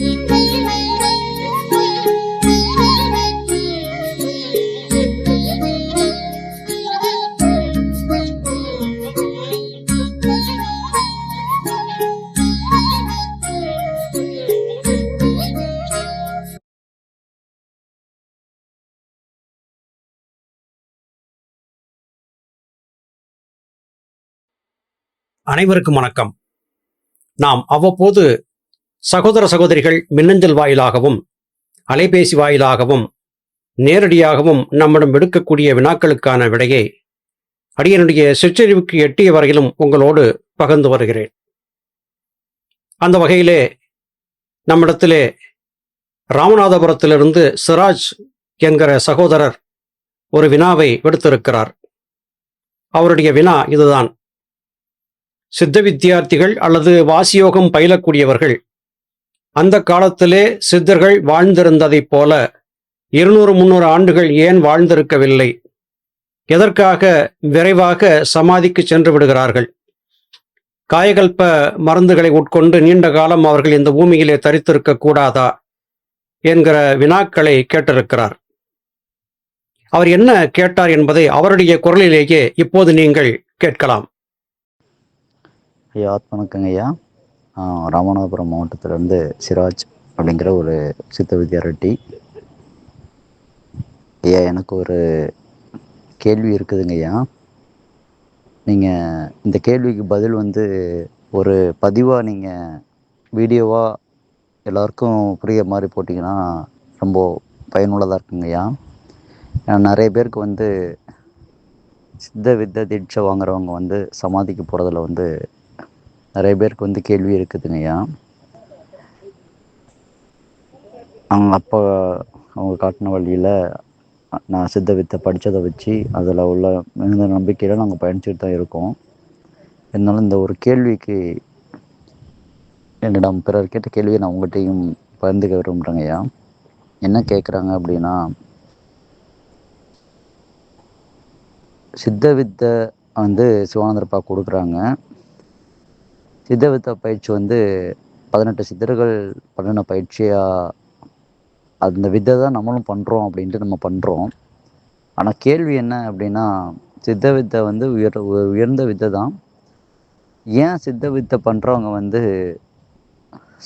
அனைவருக்கும் வணக்கம். நாம் அவ்வப்போது சகோதர சகோதரிகள் மின்னஞ்சல் வாயிலாகவும் அலைபேசி வாயிலாகவும் நேரடியாகவும் நம்மிடம் எடுக்கக்கூடிய வினாக்களுக்கான விடையை அடியனுடைய சிற்றறிவுக்கு எட்டிய வரையிலும் உங்களோடு பகிர்ந்து வருகிறேன். அந்த வகையிலே நம்மிடத்திலே ராமநாதபுரத்திலிருந்து சிராஜ் என்கிற சகோதரர் ஒரு வினாவை விடுத்திருக்கிறார். அவருடைய வினா இதுதான்: சித்த வித்தியார்த்திகள் அல்லது வாசியோகம் பயிலக்கூடியவர்கள் அந்த காலத்திலே சித்தர்கள் வாழ்ந்திருந்ததைப் போல 200-300 ஆண்டுகள் ஏன் வாழ்ந்திருக்கவில்லை? எதற்காக விரைவாக சமாதிக்கு சென்று விடுகிறார்கள்? காயகல்ப மருந்துகளை உட்கொண்டு நீண்ட காலம் அவர்கள் இந்த பூமியிலே தரித்திருக்க கூடாதா என்கிற வினாக்களை கேட்டிருக்கிறார். அவர் என்ன கேட்டார் என்பதை அவருடைய குரலிலேயே இப்போது நீங்கள் கேட்கலாம். ஐயா, வணக்கங்க ஐயா. ராமநாதபுரம் மாவட்டத்திலேருந்து சிராஜ் அப்படிங்கிற ஒரு சித்த வித்யாரெட்டி. ஐயா, எனக்கு ஒரு கேள்வி இருக்குதுங்க ஐயா. நீங்கள் இந்த கேள்விக்கு பதில் ஒரு பதிவாக நீங்கள் வீடியோவாக எல்லாருக்கும் புரிய மாதிரி போட்டிங்கன்னா ரொம்ப பயனுள்ளதாக இருக்குங்க ஐயா. நிறைய பேருக்கு சித்த வித்தை தீட்சை வாங்குறவங்க சமாதிக்கு போகிறதுல நிறைய பேருக்கு கேள்வி இருக்குதுங்க ஐயா. அவங்க அப்பா அவங்க காட்டின வழியில் நான் சித்த வித்தை படித்ததை வச்சு அதில் உள்ள மிகுந்த நம்பிக்கையில் நாங்கள் பயணிச்சுட்டு தான் இருக்கோம். இருந்தாலும் இந்த ஒரு கேள்விக்கு என்னிடம் பிறர் கேட்ட கேள்வியை நான் உங்கள்கிட்டையும் பகிர்ந்துக்க விரும்புகிறேங்க ஐயா. என்ன கேட்குறாங்க அப்படின்னா, சித்த வித்தை சிவானந்தரப்பா கொடுக்குறாங்க. சித்த வித்தை பயிற்சி 18 சித்தர்கள் பண்ணின பயிற்சியாக அந்த வித்தை தான் நம்மளும் பண்ணுறோம் அப்படின்ட்டு நம்ம பண்ணுறோம். ஆனால் கேள்வி என்ன அப்படின்னா, சித்த வித்தை உயர்ந்த வித்தை தான். ஏன் சித்த வித்தை பண்ணுறவங்க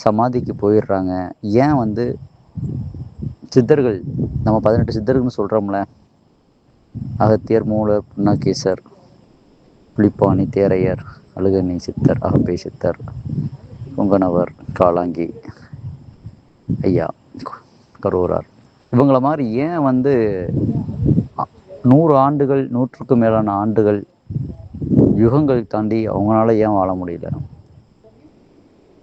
சமாதிக்கு போயிடுறாங்க? ஏன் சித்தர்கள், நம்ம 18 சித்தர்கள்னு சொல்கிறோம்ல, அகத்தியர், மூலர், புன்னகேசர், புலிப்பாணி, தேரையர், அழுகணி சித்தர், அகப்பை சித்தர், பொங்கனவர், காலாங்கி ஐயா, கரூரார், இவங்கள மாதிரி ஏன் 100 ஆண்டுகள், 100க்கும் மேலான ஆண்டுகள், யுகங்கள் தாண்டி அவங்களால ஏன் வாழ முடியல?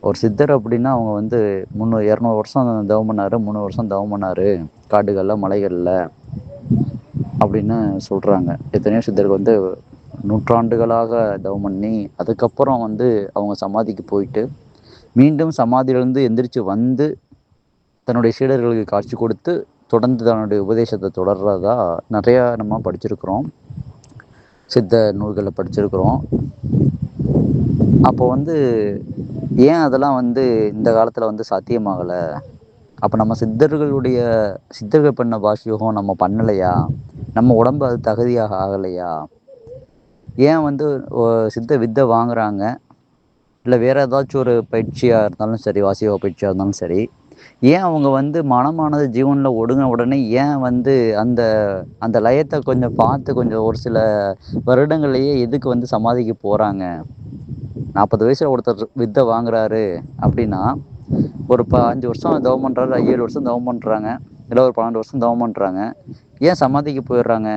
ஒரு சித்தர் அப்படின்னா அவங்க 200 வருஷம் தவம் பண்ணாரு, 300 வருஷம் தவம் பண்ணாரு காடுகளில் மலைகளில் அப்படின்னு சொல்கிறாங்க. எத்தனையோ சித்தர்கள் நூற்றாண்டுகளாக தவம் பண்ணி அதுக்கப்புறம் அவங்க சமாதிக்கு போயிட்டு மீண்டும் சமாதியிலிருந்து எந்திரிச்சு தன்னுடைய சீடர்களுக்கு காட்சி கொடுத்து தொடர்ந்து தன்னுடைய உபதேசத்தை தொடர்றதா நிறையா நம்ம படிச்சிருக்கிறோம், சித்த நூல்களில் படிச்சிருக்கிறோம். அப்போ ஏன் அதெல்லாம் இந்த காலத்தில் சாத்தியமாகலை? அப்போ நம்ம சித்தர்கள் பண்ண பாஷ்யோகம் நம்ம பண்ணலையா? நம்ம உடம்பு அது தகுதியாக ஆகலையா? ஏன் சித்த வித்தை வாங்குறாங்க? இல்லை வேறு ஏதாச்சும் ஒரு பயிற்சியாக இருந்தாலும் சரி, வாசியோக பயிற்சியாக இருந்தாலும் சரி, ஏன் அவங்க மனமானது ஜீவனில் ஒடுங்கின உடனே ஏன் அந்த அந்த லயத்தை கொஞ்சம் பார்த்து கொஞ்சம் ஒரு சில வருடங்கள்லேயே எதுக்கு சமாதிக்கு போகிறாங்க? 40 வயசில் ஒருத்தர் வித்தை வாங்குறாரு அப்படின்னா ஒரு 5 வருஷம் தவம் பண்ணுறாரு, 7 வருஷம் தவம் பண்ணுறாங்க, இல்லை ஒரு 12 வருஷம் தவம் பண்ணுறாங்க, ஏன் சமாதிக்கு போயிடுறாங்க?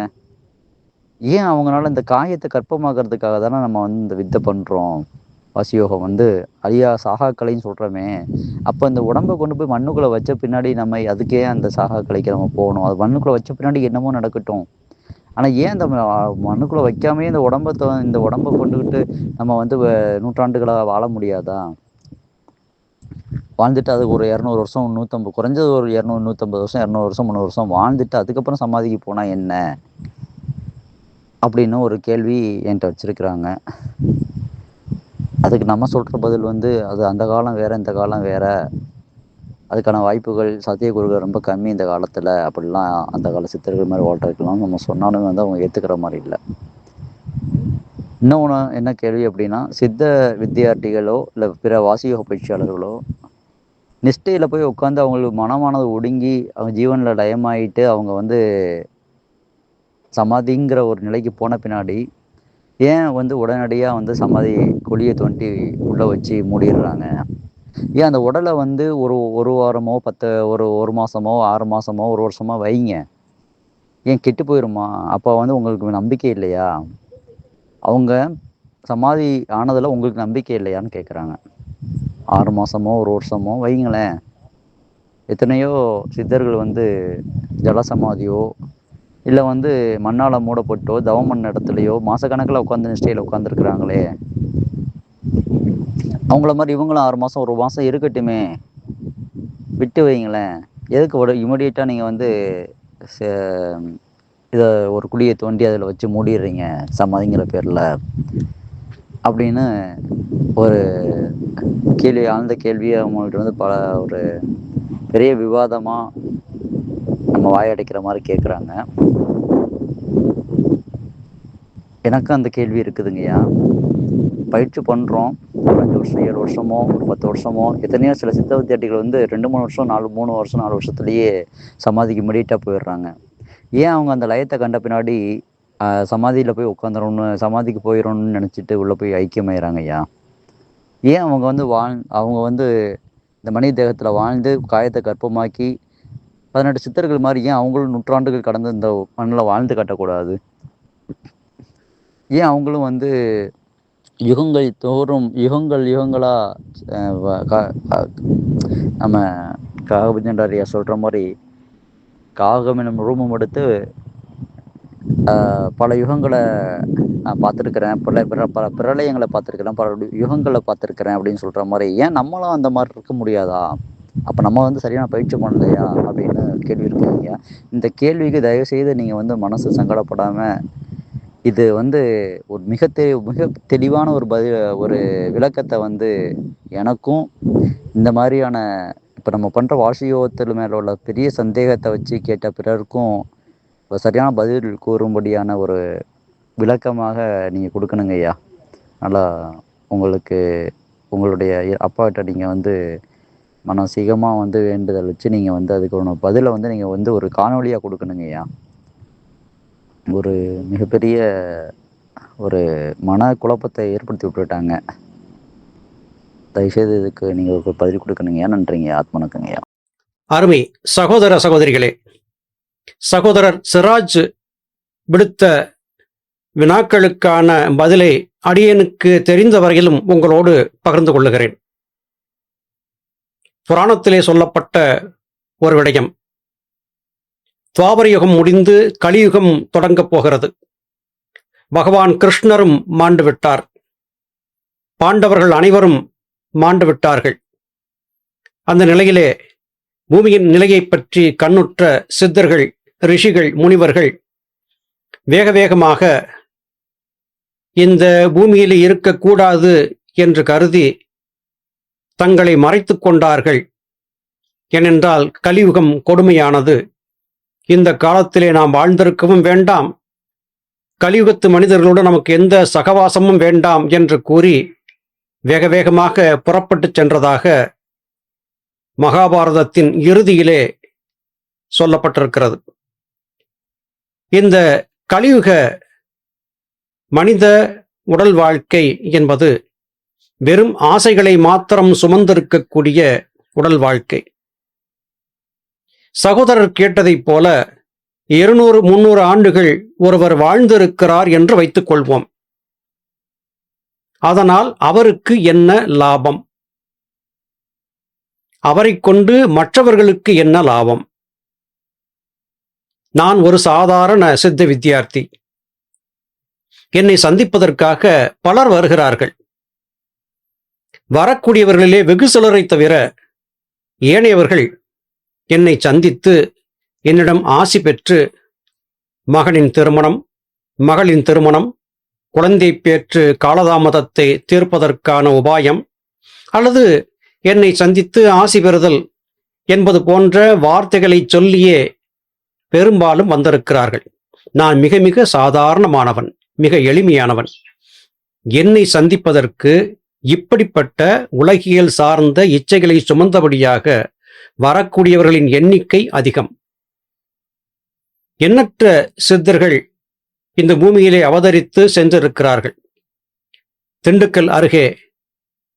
ஏன் அவங்களால இந்த காயத்தை கற்பமாக்குறதுக்காக தானே நம்ம இந்த வித்தை பண்ணுறோம். வாசியோகம் அழியா சாகாக்கலைன்னு சொல்கிறோமே. அப்போ இந்த உடம்பை கொண்டு போய் மண்ணுக்குள்ளே வச்ச பின்னாடி நம்ம அதுக்கே அந்த சாகாக்கலைக்கு நம்ம போகணும். அது மண்ணுக்குள்ளே வச்ச பின்னாடி என்னமோ நடக்கட்டும். ஆனால் ஏன் இந்த மண்ணுக்குள்ளே வைக்காமே இந்த உடம்பை கொண்டுக்கிட்டு நம்ம நூற்றாண்டுகளாக வாழ முடியாதா? வாழ்ந்துட்டு அதுக்கு ஒரு 200 வருஷம், 150, குறைஞ்சது ஒரு 200, 150 வருஷம், 200 வருஷம், 300 வருஷம் வாழ்ந்துட்டு அதுக்கப்புறம் சமாதிக்கு போனால் என்ன அப்படின்னு ஒரு கேள்வி என்கிட்ட வச்சிருக்கிறாங்க. அதுக்கு நம்ம சொல்கிற பதில் அது அந்த காலம் வேற, இந்த காலம் வேற, அதுக்கான வாய்ப்புகள் சாத்தியக்கூறுகள் ரொம்ப கம்மி இந்த காலத்தில் அப்படிலாம் அந்த கால சித்தர்கள் மாதிரி வாழ்றதுக்கெல்லாம் நம்ம சொன்னாலும் வந்து அவங்க ஏற்றுக்கிற மாதிரி இல்லை. இன்னொன்று என்ன கேள்வி அப்படின்னா, சித்த வித்தியார்த்திகளோ இல்லை பிற வாசியோக பயிற்சியாளர்களோ நிஷ்டையில் போய் உட்காந்து அவங்களுக்கு மனமானது ஒடுங்கி அவங்க ஜீவனில் லயமாயிட்டு அவங்க வந்து சமாதிங்கிற ஒரு நிலைக்கு போன பின்னாடி ஏன் வந்து உடனடியாக வந்து சமாதி குழியை தோண்டி உள்ளே வச்சு மூடிடுறாங்க? ஏன் அந்த உடலை வந்து ஒரு ஒரு வாரமோ ஒரு மாதமோ 6 மாதமோ 1 வருஷமோ வைங்க, ஏன் கெட்டு போயிருமா? அப்போ வந்து உங்களுக்கு நம்பிக்கை இல்லையா? அவங்க சமாதி ஆனதில் உங்களுக்கு நம்பிக்கை இல்லையான்னு கேட்குறாங்க. 6 மாதமோ 1 வருஷமோ வைங்களேன். எத்தனையோ சித்தர்கள் வந்து ஜலசமாதியோ இல்லை வந்து மண்ணால் மூடப்பட்டோ தவம் பண்ண இடத்துலையோ மாதக்கணக்கில் உட்காந்து நிஷ்டையில் உட்காந்துருக்குறாங்களே. அவங்கள மாதிரி இவங்களும் 6 மாதம் 1 மாதம் இருக்கட்டுமே, விட்டு வைங்களேன். எதுக்கு இமிடியேட்டாக நீங்கள் வந்து இதை ஒரு குழியை தோண்டி அதில் வச்சு மூடிடுறீங்க சமாதிங்கிற பேரில் அப்படின்னு ஒரு ஆழ்ந்த கேள்வியை அவங்கள்ட்ட வந்து ஒரு பெரிய விவாதமாக நம்ம வாயடைக்கிற மாதிரி கேட்குறாங்க. எனக்கு அந்த கேள்வி இருக்குதுங்கய்யா. பயிற்சி பண்ணுறோம், ஒரு 5 வருஷம் 7 வருஷமோ ஒரு 10 வருஷமோ, எத்தனையோ சில சித்த வித்தியார்த்திகள் வந்து 2-3 வருஷம் 4 வருஷத்துலேயே சமாதிக்கு இமிடியேட்டாக போயிடுறாங்க. ஏன் அவங்க அந்த லயத்தை கண்ட பின்னாடி சமாதியில் போய் உட்காந்துடணும்னு, சமாதிக்கு போயிடணும்னு நினச்சிட்டு உள்ளே போய் ஐக்கியமாயிறாங்க ஐயா? ஏன் அவங்க வந்து அவங்க வந்து இந்த மனித தேகத்தில் வாழ்ந்து காயத்தை கற்பமாக்கி 18 சித்தர்கள் மாதிரி ஏன் அவங்களும் நூற்றாண்டுகள் கடந்து இந்த மண்ணில் வாழ்ந்து காட்டக்கூடாது? ஏன் அவங்களும் வந்து யுகங்கள் தோறும் யுகங்களா நம்ம காகபஞ்சண்டாரியா சொல்கிற மாதிரி காகம் எனும் ரூபம் எடுத்து பல யுகங்களை நான் பார்த்துருக்குறேன், பல பிரளயங்களை பார்த்துருக்குறேன், பல யுகங்களை பார்த்துருக்குறேன் அப்படின்னு சொல்கிற மாதிரி ஏன் நம்மளும் அந்த மாதிரி இருக்க முடியாதா? அப்போ நம்ம வந்து சரியான பயிற்சி பண்ணலையா அப்படின்னு கேள்வி இருக்குங்க. இந்த கேள்விக்கு தயவுசெய்து நீங்கள் வந்து மனசு சங்கடப்படாமல், இது வந்து ஒரு மிக தெளிவான ஒரு விளக்கத்தை வந்து எனக்கும் இந்த மாதிரியான இப்போ நம்ம பண்ணுற வாசியோகத்தில் மேலே உள்ள பெரிய சந்தேகத்தை வச்சு கேட்ட பிறருக்கும் ஒரு சரியான பதில் கூறும்படியான ஒரு விளக்கமாக நீங்கள் கொடுக்கணுங்க ஐயா. நல்லா உங்களுக்கு உங்களுடைய அப்பாட்ட நீங்கள் வந்து மனசீகமாக வந்து வேண்டுதல் வச்சு நீங்கள் வந்து அதுக்கு ஒரு பதிலை வந்து நீங்கள் வந்து ஒரு காணொலியாக கொடுக்கணுங்க ஐயா. ஒரு மிகப்பெரிய ஒரு மன குழப்பத்தை ஏற்படுத்தி விட்டுட்டாங்க. தயவுசெய்து இதுக்கு நீங்கள் ஒரு பதில் கொடுக்கணுங்கய்யா. நன்றிங்க, ஆத்மனுக்குங்கய்யா. அருமை சகோதர சகோதரிகளே, சகோதரர் சிராஜ் விடுத்த வினாக்களுக்கான பதிலை அடியனுக்கு தெரிந்த வரையிலும் உங்களோடு பகிர்ந்து கொள்ளுகிறேன். புராணத்திலே சொல்லப்பட்ட ஒரு விடயம், துவாபர யுகம் முடிந்து கலியுகம் தொடங்கப் போகிறது. பகவான் கிருஷ்ணரும் மாண்டு விட்டார், பாண்டவர்கள் அனைவரும் மாண்டு விட்டார்கள். அந்த நிலையிலே பூமியின் நிலையை பற்றி கண்ணுற்ற சித்தர்கள், ரிஷிகள், முனிவர்கள் வேக வேகமாக இந்த பூமியில் இருக்கக்கூடாது என்று கருதி தங்களை மறைத்துக் கொண்டார்கள். ஏனென்றால் கலியுகம் கொடுமையானது, இந்த காலத்திலே நாம் வாழ்ந்திருக்கவும் வேண்டாம், கலியுகத்து மனிதர்களோடு நமக்கு எந்த சகவாசமும் வேண்டாம் என்று கூறி வேக வேகமாக புறப்பட்டு சென்றதாக மகாபாரதத்தின் இறுதியிலே சொல்லப்பட்டிருக்கிறது. இந்த கலியுக மனித உடல் வாழ்க்கை என்பது வெறும் ஆசைகளை மாத்திரம் சுமந்திருக்கக்கூடிய உடல் வாழ்க்கை. சகோதரர் கேட்டதைப் போல 200-300 ஆண்டுகள் ஒருவர் வாழ்ந்திருக்கிறார் என்று வைத்துக் கொள்வோம். அதனால் அவருக்கு என்ன லாபம்? அவரைக் கொண்டு மற்றவர்களுக்கு என்ன லாபம்? நான் ஒரு சாதாரண சித்த வித்தியார்த்தி. என்னை சந்திப்பதற்காக பலர் வருகிறார்கள். வரக்கூடியவர்களிலே வெகு சிலரை தவிர ஏனையவர்கள் என்னை சந்தித்து என்னிடம் ஆசி பெற்று மகனின் திருமணம், மகளின் திருமணம், குழந்தை பேற்று காலதாமதத்தை தீர்ப்பதற்கான உபாயம், அல்லது என்னை சந்தித்து ஆசி பெறுதல், என்பது போன்ற வார்த்தைகளை சொல்லியே பெரும்பாலும் வந்திருக்கிறார்கள். நான் மிக மிக சாதாரணமானவன், மிக எளிமையானவன். என்னை சந்திப்பதற்கு இப்படிப்பட்ட உலகியல் சார்ந்த இச்சைகளை சுமந்தபடியாக வரக்கூடியவர்களின் எண்ணிக்கை அதிகம். எண்ணற்ற சித்தர்கள் இந்த பூமியிலே அவதரித்து சென்றிருக்கிறார்கள். திண்டுக்கல் அருகே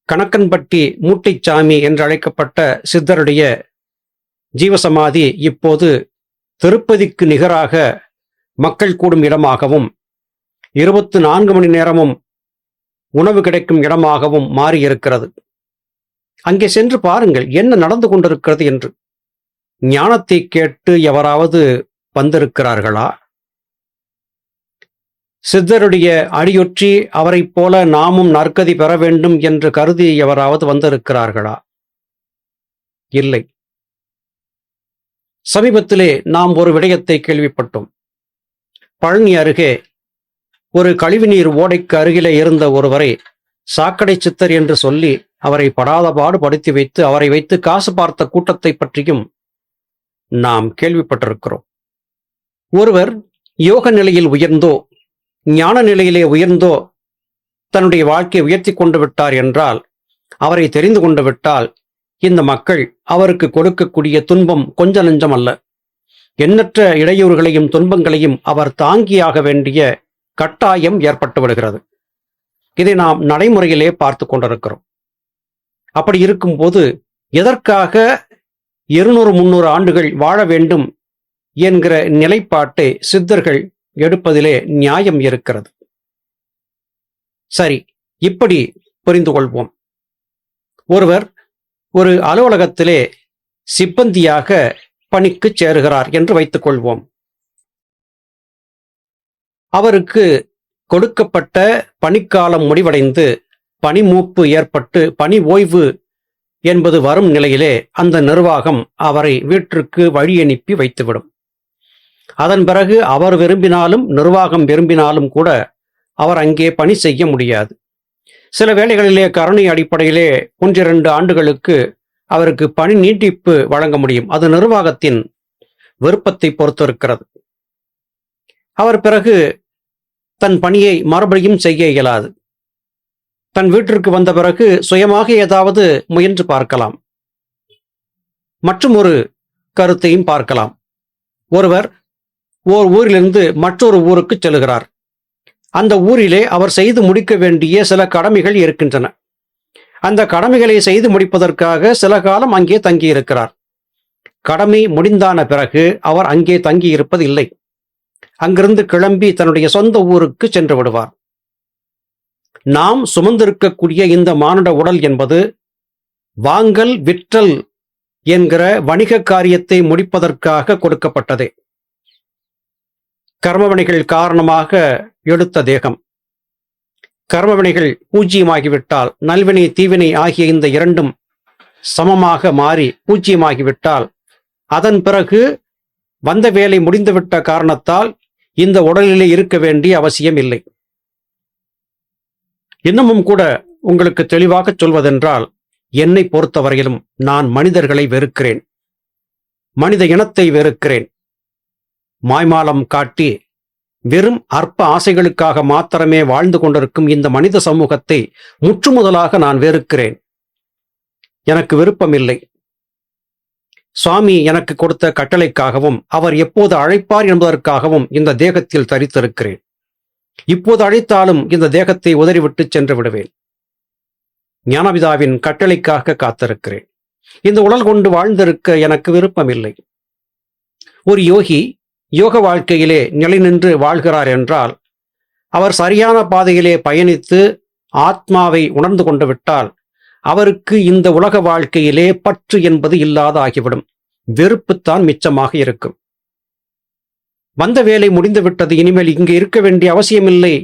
கணக்கன்பட்டி மூட்டைச்சாமி என்று அழைக்கப்பட்ட சித்தருடைய ஜீவசமாதி இப்போது திருப்பதிக்கு நிகராக மக்கள் கூடும் இடமாகவும் 24 மணி நேரமும் உணவு கிடைக்கும் இடமாகவும் மாறியிருக்கிறது. அங்கே சென்று பாருங்கள் என்ன நடந்து கொண்டிருக்கிறது என்று. ஞானத்தை கேட்டு எவராவது வந்திருக்கிறார்களா? சித்தருடைய அடியொற்றி அவரைப் போல நாமும் நற்கதி பெற வேண்டும் என்று கருதி எவராவது வந்திருக்கிறார்களா? இல்லை. சமீபத்திலே நாம் ஒரு விடயத்தை கேள்விப்பட்டோம். பழனி அருகே ஒரு கழிவுநீர் ஓடைக்கு அருகிலே இருந்த ஒருவரை சாக்கடை சித்தர் என்று சொல்லி அவரை படாதபாடு படுத்தி வைத்து அவரை வைத்து காசு பார்த்த கூட்டத்தை பற்றியும் நாம் கேள்விப்பட்டிருக்கிறோம். ஒருவர் யோக நிலையில் உயர்ந்தோ ஞான நிலையிலே உயர்ந்தோ தன்னுடைய வாழ்க்கையை உயர்த்தி கொண்டு விட்டார் என்றால், அவரை தெரிந்து கொண்டு விட்டால், இந்த மக்கள் அவருக்கு கொடுக்கக்கூடிய துன்பம் கொஞ்ச நஞ்சம் அல்ல. எண்ணற்ற இடையூறுகளையும் துன்பங்களையும் அவர் தாங்கியாக வேண்டிய கட்டாயம் ஏற்பட்டு விடுகிறது. இதை நாம் நடைமுறையிலே பார்த்து கொண்டிருக்கிறோம். அப்படி இருக்கும்போது எதற்காக 200-300 ஆண்டுகள் வாழ வேண்டும் என்கிற நிலைப்பாட்டை சித்தர்கள் எடுப்பதிலே நியாயம் இருக்கிறது. சரி, இப்படி புரிந்து கொள்வோம். ஒருவர் ஒரு அலுவலகத்திலே சிப்பந்தியாக பணிக்கு சேருகிறார் என்று வைத்துக் கொள்வோம். அவருக்கு கொடுக்கப்பட்ட பணிக்காலம் முடிவடைந்து பணிமூப்பு ஏற்பட்டு பணி ஓய்வு என்பது வரும் நிலையிலே அந்த நிர்வாகம் அவரை வீட்டிற்கு வழியனுப்பி வைத்துவிடும். அதன் பிறகு அவர் விரும்பினாலும் நிர்வாகம் விரும்பினாலும் கூட அவர் அங்கே பணி செய்ய முடியாது. சில வேளைகளிலே கருணை அடிப்படையிலே 1-2 ஆண்டுகளுக்கு அவருக்கு பணி நீட்டிப்பு வழங்க முடியும். அது நிர்வாகத்தின் விருப்பத்தை பொறுத்திருக்கிறது. அவர் பிறகு தன் பணியை மறுபடியும் செய்ய இயலாது. தன் வீட்டிற்கு வந்த பிறகு சுயமாக ஏதாவது முயன்று பார்க்கலாம். மற்றும் ஒரு கருத்தையும் பார்க்கலாம். ஒருவர் ஓர் ஊரிலிருந்து மற்றொரு ஊருக்கு செல்கிறார். அந்த ஊரிலே அவர் செய்து முடிக்க வேண்டிய சில கடமைகள் இருக்கின்றன. அந்த கடமைகளை செய்து முடிப்பதற்காக சில காலம் அங்கே தங்கியிருக்கிறார். கடமை முடிந்தான பிறகு அவர் அங்கே தங்கியிருப்பது இல்லை. அங்கிருந்து கிளம்பி தன்னுடைய சொந்த ஊருக்கு சென்று விடுவார். நாம் சுமந்திருக்கக்கூடிய இந்த மானுட உடல் என்பது வாங்கல் விற்றல் என்கிற வணிக காரியத்தை முடிப்பதற்காக கொடுக்கப்பட்டதே. கர்மவினைகள் காரணமாக எடுத்த தேகம். கர்மவினைகள் பூஜ்ஜியமாகிவிட்டால், நல்வினை தீவினை ஆகிய இந்த இரண்டும் சமமாக மாறி பூஜ்ஜியமாகிவிட்டால், அதன் பிறகு வந்த வேலை முடிந்துவிட்ட காரணத்தால் இந்த உடலிலே இருக்க வேண்டிய அவசியம் இல்லை. இன்னமும் கூட உங்களுக்கு தெளிவாக சொல்வதென்றால், என்னை பொறுத்தவரையிலும் நான் மனிதர்களை வெறுக்கிறேன். மனித இனத்தை வெறுக்கிறேன். மாய்மாலம் காட்டி வெறும் அற்ப ஆசைகளுக்காக மாத்திரமே வாழ்ந்து கொண்டிருக்கும் இந்த மனித சமூகத்தை முற்றுமுதலாக நான் வெறுக்கிறேன். எனக்கு விருப்பமில்லை. சுவாமி எனக்கு கொடுத்த கட்டளைக்காகவும் அவர் எப்போது அழைப்பார் என்பதற்காகவும் இந்த தேகத்தில் தரித்திருக்கிறேன். இப்போது அழைத்தாலும் இந்த தேகத்தை உதறிவிட்டு சென்று விடுவேன். ஞானபிதாவின் கட்டளைக்காக காத்திருக்கிறேன். இந்த உடல் கொண்டு வாழ்ந்திருக்க எனக்கு விருப்பமில்லை. ஒரு யோகி யோக வாழ்க்கையிலே நிலை நின்று வாழ்கிறார் என்றால், அவர் சரியான பாதையிலே பயணித்து ஆத்மாவை உணர்ந்து கொண்டு விட்டால், அவருக்கு இந்த உலக வாழ்க்கையிலே பற்று என்பது இல்லாத ஆகிவிடும். வெறுப்புத்தான் மிச்சமாக இருக்கும். வந்த வேலை முடிந்துவிட்டது, இனிமேல் இங்கே இருக்க வேண்டிய அவசியமில்லை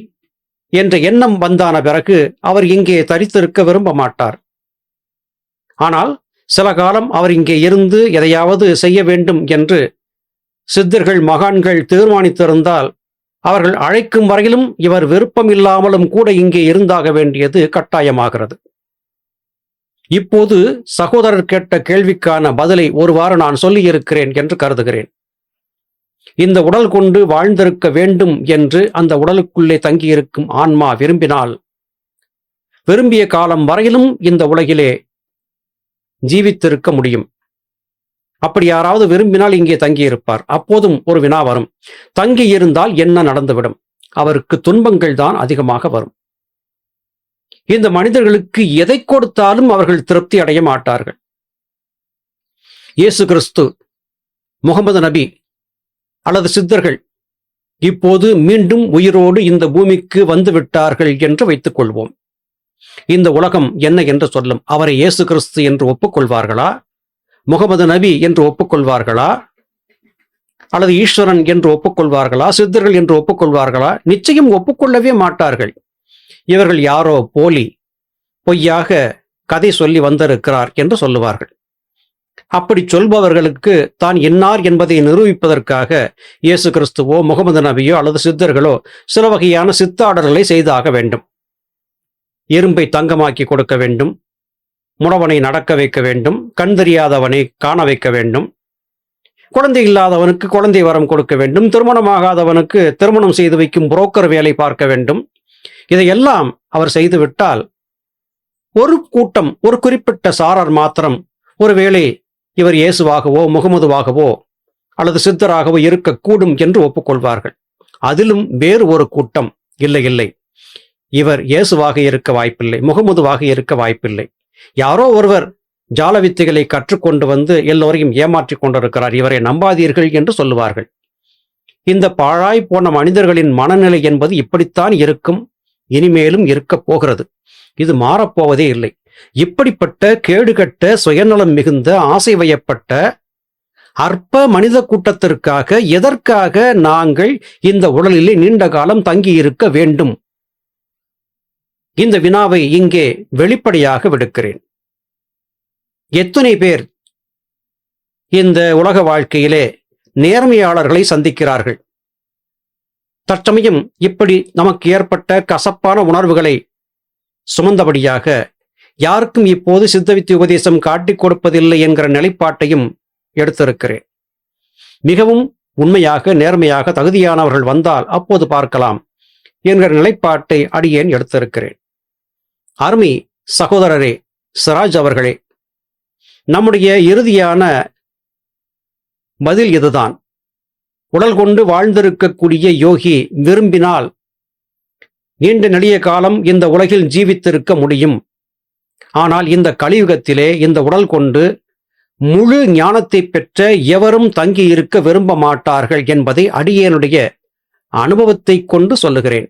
என்ற எண்ணம் வந்தான பிறகு அவர் இங்கே தரித்திருக்க விரும்ப மாட்டார். ஆனால் சில காலம் அவர் இங்கே இருந்து எதையாவது செய்ய வேண்டும் என்று சித்தர்கள் மகான்கள் தீர்மானித்திருந்தால், அவர்கள் அழைக்கும் வரையிலும் இவர் விருப்பம் இல்லாமலும் கூட இங்கே இருந்தாக வேண்டியது கட்டாயமாகிறது. இப்போது சகோதரர் கேட்ட கேள்விக்கான பதிலை ஒருவாறு நான் சொல்லியிருக்கிறேன் என்று கருதுகிறேன். இந்த உடல் கொண்டு வாழ்ந்திருக்க வேண்டும் என்று அந்த உடலுக்குள்ளே தங்கியிருக்கும் ஆன்மா விரும்பினால் விரும்பிய காலம் வரையிலும் இந்த உலகிலே ஜீவித்திருக்க முடியும். அப்படி யாராவது விரும்பினால் இங்கே தங்கியிருப்பார். அப்போதும் ஒரு வினா வரும், தங்கி இருந்தால் என்ன நடந்துவிடும்? அவருக்கு துன்பங்கள் தான் அதிகமாக வரும். இந்த மனிதர்களுக்கு எதை கொடுத்தாலும் அவர்கள் திருப்தி அடைய மாட்டார்கள். இயேசு கிறிஸ்து, முகமது நபி அல்லது சித்தர்கள் இப்போது மீண்டும் உயிரோடு இந்த பூமிக்கு வந்து விட்டார்கள் என்று வைத்துக் கொள்வோம். இந்த உலகம் என்ன என்று சொல்லும்? அவரை இயேசு கிறிஸ்து என்று ஒப்புக்கொள்வார்களா? முகமது நபி என்று ஒப்புக்கொள்வார்களா? அல்லது ஈஸ்வரன் என்று ஒப்புக்கொள்வார்களா? சித்தர்கள் என்று ஒப்புக்கொள்வார்களா? நிச்சயம் ஒப்புக்கொள்ளவே மாட்டார்கள். இவர்கள் யாரோ போலி, பொய்யாக கதை சொல்லி வந்திருக்கிறார் என்று சொல்லுவார்கள். அப்படி சொல்பவர்களுக்கு தான் இன்னார் என்பதை நிரூபிப்பதற்காக இயேசு கிறிஸ்துவோ முகமது நபியோ அல்லது சித்தர்களோ சில வகையான சித்தாடல்களை செய்தாக வேண்டும். இரும்பை தங்கமாக்கி கொடுக்க வேண்டும், முடவனை நடக்க வைக்க வேண்டும், கண் தெரியாதவனை காண வைக்க வேண்டும், குழந்தை இல்லாதவனுக்கு குழந்தை வரம் கொடுக்க வேண்டும், திருமணமாகாதவனுக்கு திருமணம் செய்து வைக்கும் புரோக்கர் வேலை பார்க்க வேண்டும். இதையெல்லாம் அவர் செய்துவிட்டால் ஒரு கூட்டம், ஒரு குறிப்பிட்ட சாரர் மாத்திரம் ஒருவேளை இவர் இயேசுவாகவோ முகமதுவாகவோ அல்லது சித்தராகவோ இருக்கக்கூடும் என்று ஒப்புக்கொள்வார்கள். அதிலும் வேறு ஒரு கூட்டம், இல்லை இல்லை, இவர் இயேசுவாக இருக்க வாய்ப்பில்லை, முகமதுவாக இருக்க வாய்ப்பில்லை, யாரோ ஒருவர் ஜால வித்தைகளை கற்றுக்கொண்டு வந்து எல்லோரையும் ஏமாற்றி கொண்டிருக்கிறார், இவரை நம்பாதீர்கள் என்று சொல்லுவார்கள். இந்த பாழாய் போன மனிதர்களின் மனநிலை என்பது இப்படித்தான் இருக்கும், இனிமேலும் இருக்கப் போகிறது. இது மாறப்போவதே இல்லை. இப்படிப்பட்ட கேடுகட்ட சுயநலம் மிகுந்த ஆசை வயப்பட்ட அற்ப மனித கூட்டத்திற்காக எதற்காக நாங்கள் இந்த உடலிலே நீண்ட காலம் தங்கியிருக்க வேண்டும்? இந்த வினாவை இங்கே வெளிப்படையாக விடுக்கிறேன். எத்தனை பேர் இந்த உலக வாழ்க்கையிலே நேர்மையாளர்களை சந்திக்கிறார்கள்? தற்சமயம் இப்படி நமக்கு ஏற்பட்ட கசப்பான உணர்வுகளை சுமந்தபடியாக யாருக்கும் இப்போது சித்தவித்தி உபதேசம் காட்டிக் கொடுப்பதில்லை என்கிற நிலைப்பாட்டையும் எடுத்திருக்கிறேன். மிகவும் உண்மையாக நேர்மையாக தகுதியானவர்கள் வந்தால் அப்போது பார்க்கலாம் என்கிற நிலைப்பாட்டை அடியேன் எடுத்திருக்கிறேன். அருமை சகோதரரே, சிராஜ் அவர்களே, நம்முடைய இறுதியான பதில் இதுதான். உடல் கொண்டு வாழ்ந்திருக்கக்கூடிய யோகி விரும்பினால் நீண்ட நெடிய காலம் இந்த உலகில் ஜீவித்திருக்க முடியும். ஆனால் இந்த கலியுகத்திலே இந்த உடல் கொண்டு முழு ஞானத்தை பெற்ற எவரும் தங்கியிருக்க விரும்ப மாட்டார்கள் என்பதை அடியேனுடைய அனுபவத்தை கொண்டு சொல்லுகிறேன்.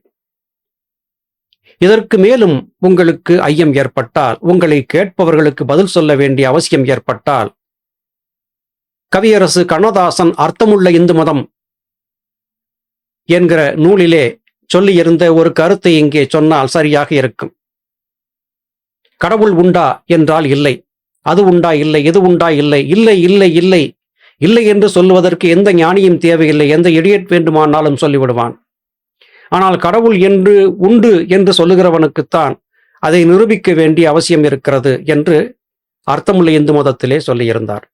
இதற்கு மேலும் உங்களுக்கு ஐயம் ஏற்பட்டால், உங்களை கேட்பவர்களுக்கு பதில் சொல்ல வேண்டிய அவசியம் ஏற்பட்டால், கவியரசு கண்ணதாசன் அர்த்தமுள்ள இந்து மதம் என்கிற நூலிலே சொல்லியிருந்த ஒரு கருத்தை இங்கே சொன்னால் சரியாக இருக்கும். கடவுள் உண்டா என்றால் இல்லை, அது உண்டா இல்லை, இது உண்டா இல்லை, இல்லை இல்லை இல்லை இல்லை என்று சொல்லுவதற்கு எந்த ஞானியும் தேவையில்லை, எந்த இடியட் வேண்டுமானாலும் சொல்லிவிடுவான். ஆனால் கடவுள் என்று உண்டு என்று சொல்லுகிறவனுக்குத்தான் அதை நிரூபிக்க வேண்டிய அவசியம் இருக்கிறது என்று அர்த்தமுள்ள இந்து மதத்திலே சொல்லியிருந்தார்.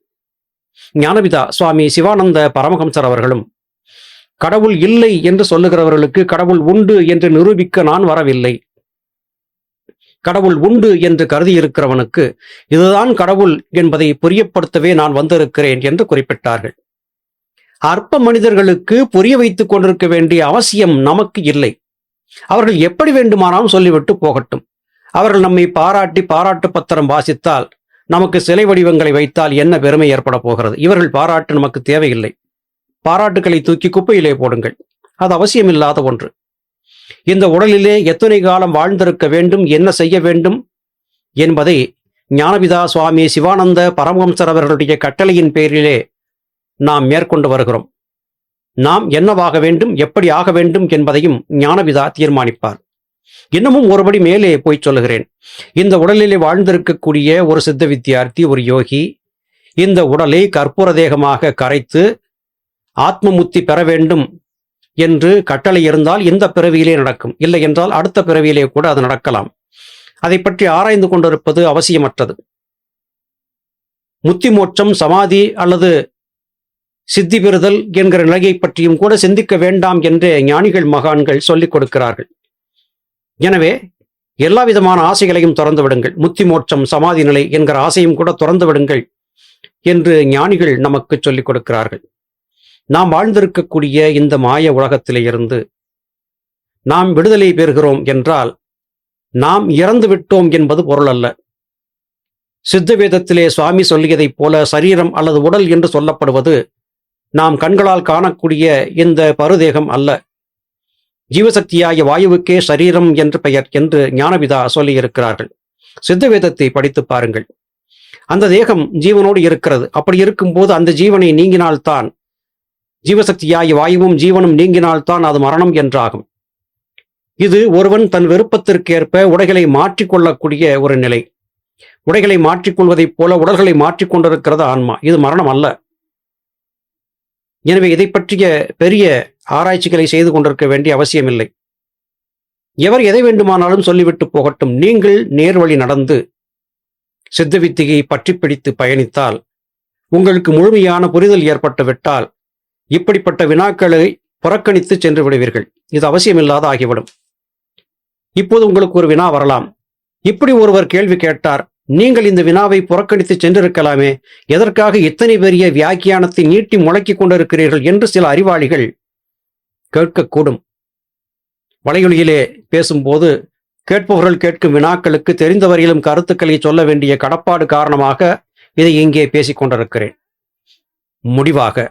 ஞானபிதா சுவாமி சிவானந்த பரமஹம்சர் அவர்களும் கடவுள் இல்லை என்று சொல்லுகிறவர்களுக்கு கடவுள் உண்டு என்று நிரூபிக்க நான் வரவில்லை, கடவுள் உண்டு என்று கருதியிருக்கிறவனுக்கு இதுதான் கடவுள் என்பதை புரியப்படுத்தவே நான் வந்திருக்கிறேன் என்று குறிப்பிட்டார்கள். அற்ப மனிதர்களுக்கு புரிய வைத்துக் கொண்டிருக்க வேண்டிய அவசியம் நமக்கு இல்லை. அவர்கள் எப்படி வேண்டுமானாலும் சொல்லிவிட்டு போகட்டும். அவர்கள் நம்மை பாராட்டி பாராட்டு பத்திரம் வாசித்தால், நமக்கு சிலை வடிவங்களை வைத்தால் என்ன பெருமை ஏற்பட போகிறது? இவர்கள் பாராட்டு நமக்கு தேவையில்லை. பாராட்டுக்களை தூக்கி குப்பையிலே போடுங்கள், அது அவசியமில்லாத ஒன்று. இந்த உடலிலே எத்தனை காலம் வாழ்ந்திருக்க வேண்டும், என்ன செய்ய வேண்டும் என்பதை ஞானபிதா சுவாமி சிவானந்த பரமஹம்சர் அவர்களுடைய கட்டளையின் பேரிலே நாம் மேற்கொண்டு வருகிறோம். நாம் என்னவாக வேண்டும், எப்படி ஆக வேண்டும் என்பதையும் ஞானபிதா தீர்மானிப்பார். இன்னமும் ஒருபடி மேலே போய் சொல்லுகிறேன். இந்த உடலிலே வாழ்ந்திருக்கக்கூடிய ஒரு சித்த வித்தியார்த்தி, ஒரு யோகி, இந்த உடலை கற்பூர தேகமாக கரைத்து ஆத்ம முத்தி பெற வேண்டும் என்று கட்டளை இருந்தால் இந்த பிறவியிலே நடக்கும், இல்லை என்றால் அடுத்த பிறவியிலே கூட அது நடக்கலாம். அதை பற்றி ஆராய்ந்து கொண்டிருப்பது அவசியமற்றது. முத்தி மோட்சம், சமாதி அல்லது சித்தி பெறுதல் என்கிற நிலையை பற்றியும் கூட சிந்திக்க வேண்டாம் என்று ஞானிகள் மகான்கள் சொல்லிக் கொடுக்கிறார்கள். எனவே எல்லா விதமான ஆசைகளையும் திறந்து விடுங்கள். முத்தி மோட்சம், சமாதி நிலை என்கிற ஆசையும் கூட திறந்து விடுங்கள் என்று ஞானிகள் நமக்கு சொல்லிக் கொடுக்கிறார்கள். நாம் வாழ்ந்திருக்கக்கூடிய இந்த மாய உலகத்திலே இருந்து நாம் விடுதலை பெறுகிறோம் என்றால் நாம் இறந்து விட்டோம் என்பது பொருள் அல்ல. சித்த வேதத்திலே சுவாமி சொல்லியதைப் போல சரீரம் அல்லது உடல் என்று சொல்லப்படுவது நாம் கண்களால் காணக்கூடிய இந்த பருதேகம் அல்ல. ஜீவசக்தியாகிய வாயுவுக்கே சரீரம் என்று பெயர் என்று ஞானபிதா சொல்லியிருக்கிறார்கள். சித்த வேதத்தை படித்து பாருங்கள். அந்த தேகம் ஜீவனோடு இருக்கிறது. அப்படி இருக்கும்போது அந்த ஜீவனை நீங்கினால்தான், ஜீவசக்தியாகிய வாயுவும் ஜீவனும் நீங்கினால்தான் அது மரணம் என்றாகும். இது ஒருவன் தன் விருப்பத்திற்கேற்ப உடைகளை மாற்றிக்கொள்ளக்கூடிய ஒரு நிலை. உடைகளை மாற்றிக்கொள்வதைப் போல உடல்களை மாற்றிக்கொண்டிருக்கிறது ஆன்மா. இது மரணம் அல்ல. எனவே இதை பற்றிய பெரிய ஆராய்ச்சிகளை செய்து கொண்டிருக்க வேண்டிய அவசியமில்லை. எவர் எதை வேண்டுமானாலும் சொல்லிவிட்டு போகட்டும். நீங்கள் நேர்வழி நடந்து சித்த வித்தியை பற்றி பிடித்து பயணித்தால், உங்களுக்கு முழுமையான புரிதல் ஏற்பட்டு விட்டால், இப்படிப்பட்ட வினாக்களை புறக்கணித்து சென்று விடுவீர்கள். இது அவசியமில்லாத ஆகிவிடும். இப்போது உங்களுக்கு ஒரு வினா வரலாம். இப்படி ஒருவர் கேள்வி கேட்டார், நீங்கள் இந்த வினாவை புறக்கணித்து சென்றிருக்கலாமே, எதற்காக இத்தனை பெரிய வியாக்கியானத்தை நீட்டி முழக்கிக் கொண்டிருக்கிறீர்கள் என்று சில அறிவாளிகள் கேட்கக்கூடும். வலையொலியிலே பேசும்போது கேட்பவர்கள் கேட்கும் வினாக்களுக்கு தெரிந்தவரையிலும் கருத்துக்களை சொல்ல வேண்டிய கடப்பாடு காரணமாக இதை இங்கே பேசிக் கொண்டிருக்கிறேன். முடிவாக,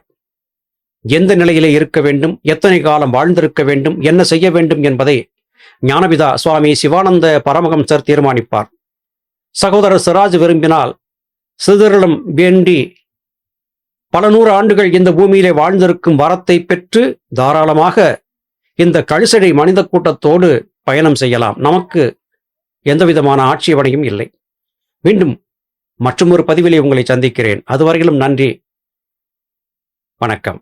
எந்த நிலையிலே இருக்க வேண்டும், எத்தனை காலம் வாழ்ந்திருக்க வேண்டும், என்ன செய்ய வேண்டும் என்பதை ஞானபிதா சுவாமி சிவானந்த பரமஹம்சர் தீர்மானிப்பார். சகோதரர் சிராஜ் விரும்பினால் சிதறலும் வேண்டி பல நூறு ஆண்டுகள் இந்த பூமியிலே வாழ்ந்திருக்கும் வரத்தை பெற்று தாராளமாக இந்த கழிசடை மனித கூட்டத்தோடு பயணம் செய்யலாம். நமக்கு எந்தவிதமான ஆட்சேபனையும் இல்லை. மீண்டும் மற்றொரு பதிவிலே உங்களை சந்திக்கிறேன். அதுவரையிலும் நன்றி, வணக்கம்.